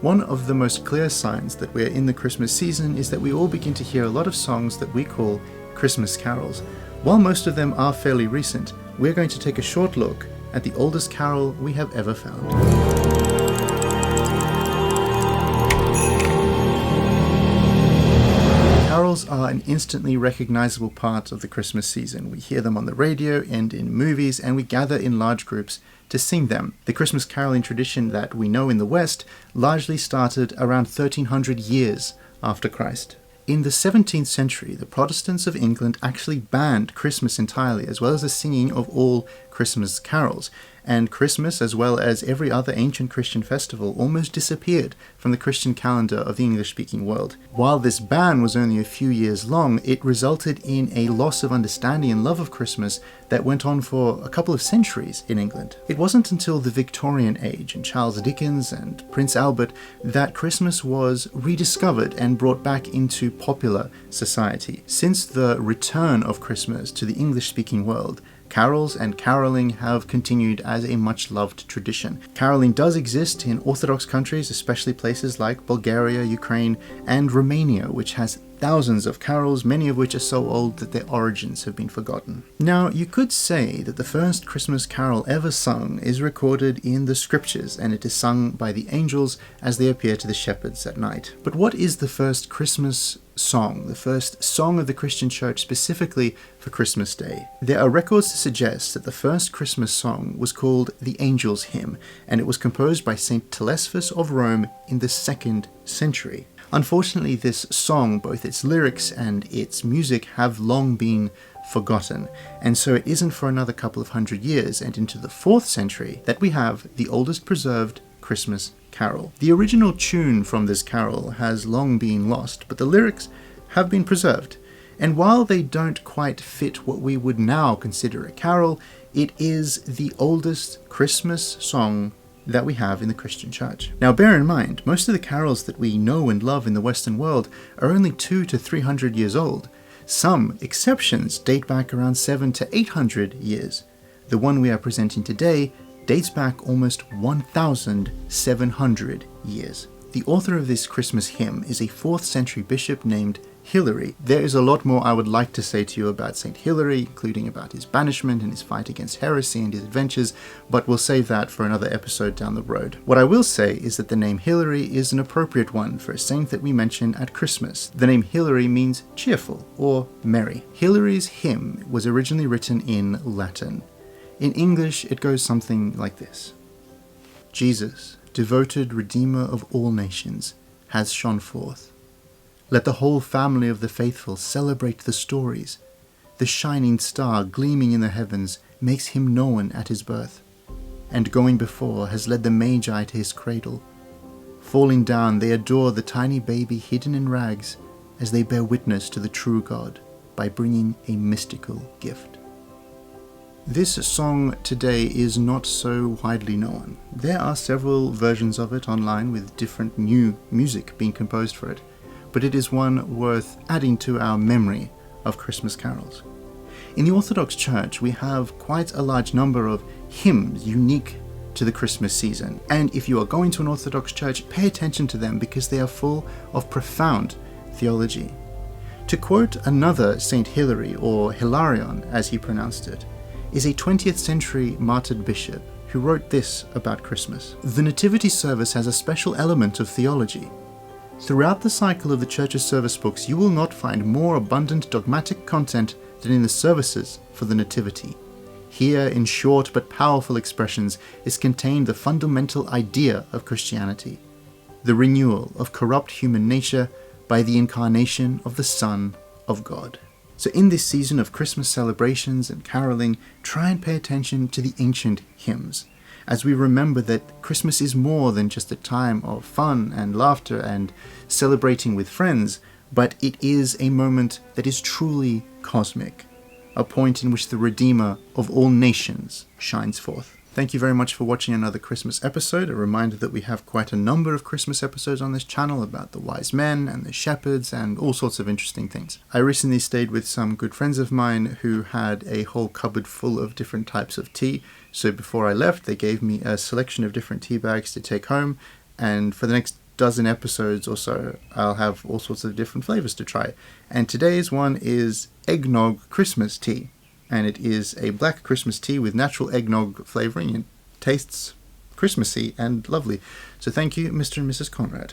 One of the most clear signs that we're in the Christmas season is that we all begin to hear a lot of songs that we call Christmas carols. While most of them are fairly recent, we're going to take a short look at the oldest carol we have ever found. Carols are an instantly recognizable part of the Christmas season. We hear them on the radio and in movies, and we gather in large groups to sing them. The Christmas caroling tradition that we know in the West largely started around 1300 years after Christ. In the 17th century, the Protestants of England actually banned Christmas entirely, as well as the singing of all Christmas carols. And Christmas, as well as every other ancient Christian festival, almost disappeared from the Christian calendar of the English-speaking world. While this ban was only a few years long, it resulted in a loss of understanding and love of Christmas that went on for a couple of centuries in England. It wasn't until the Victorian age and Charles Dickens and Prince Albert that Christmas was rediscovered and brought back into popular society. Since the return of Christmas to the English-speaking world, carols and caroling have continued as a much-loved tradition. Caroling does exist in Orthodox countries, especially places like Bulgaria, Ukraine, and Romania, which has thousands of carols, many of which are so old that their origins have been forgotten. Now, you could say that the first Christmas carol ever sung is recorded in the scriptures, and it is sung by the angels as they appear to the shepherds at night. But what is the first Christmas song, the first song of the Christian church specifically for Christmas Day? There are records to suggest that the first Christmas song was called the Angel's Hymn, and it was composed by Saint Telesphus of Rome in the 2nd century. Unfortunately, this song, both its lyrics and its music, have long been forgotten, and so it isn't for another couple of hundred years and into the 4th century that we have the oldest preserved Christmas carol. The original tune from this carol has long been lost, but the lyrics have been preserved, and while they don't quite fit what we would now consider a carol, it is the oldest Christmas song that we have in the Christian church. Now bear in mind, most of the carols that we know and love in the Western world are only 200 to 300 years old. Some exceptions date back around 700 to 800 years. The one we are presenting today dates back almost 1,700 years. The author of this Christmas hymn is a 4th century bishop named Hilary. There is a lot more I would like to say to you about Saint Hilary, including about his banishment and his fight against heresy and his adventures, but we'll save that for another episode down the road. What I will say is that the name Hilary is an appropriate one for a saint that we mention at Christmas. The name Hilary means cheerful or merry. Hilary's hymn was originally written in Latin. In English, it goes something like this. Jesus, devoted Redeemer of all nations, has shone forth. Let the whole family of the faithful celebrate the stories. The shining star gleaming in the heavens makes him known at his birth, and going before has led the Magi to his cradle. Falling down, they adore the tiny baby hidden in rags as they bear witness to the true God by bringing a mystical gift. This song today is not so widely known. There are several versions of it online with different new music being composed for it, but it is one worth adding to our memory of Christmas carols. In the Orthodox Church, we have quite a large number of hymns unique to the Christmas season, and if you are going to an Orthodox church, pay attention to them because they are full of profound theology. To quote another Saint Hilary, or Hilarion as he pronounced it, is a 20th century martyred bishop who wrote this about Christmas. The Nativity service has a special element of theology. Throughout the cycle of the Church's service books, you will not find more abundant dogmatic content than in the services for the Nativity. Here, in short but powerful expressions, is contained the fundamental idea of Christianity, the renewal of corrupt human nature by the incarnation of the Son of God. So in this season of Christmas celebrations and caroling, try and pay attention to the ancient hymns, as we remember that Christmas is more than just a time of fun and laughter and celebrating with friends, but it is a moment that is truly cosmic, a point in which the Redeemer of all nations shines forth. Thank you very much for watching another Christmas episode. A reminder that we have quite a number of Christmas episodes on this channel about the wise men and the shepherds and all sorts of interesting things. I recently stayed with some good friends of mine who had a whole cupboard full of different types of tea. So before I left, they gave me a selection of different tea bags to take home. And for the next dozen episodes or so, I'll have all sorts of different flavors to try. And today's one is eggnog Christmas tea. And it is a black Christmas tea with natural eggnog flavoring. It tastes Christmassy and lovely. So thank you, Mr. and Mrs. Conrad.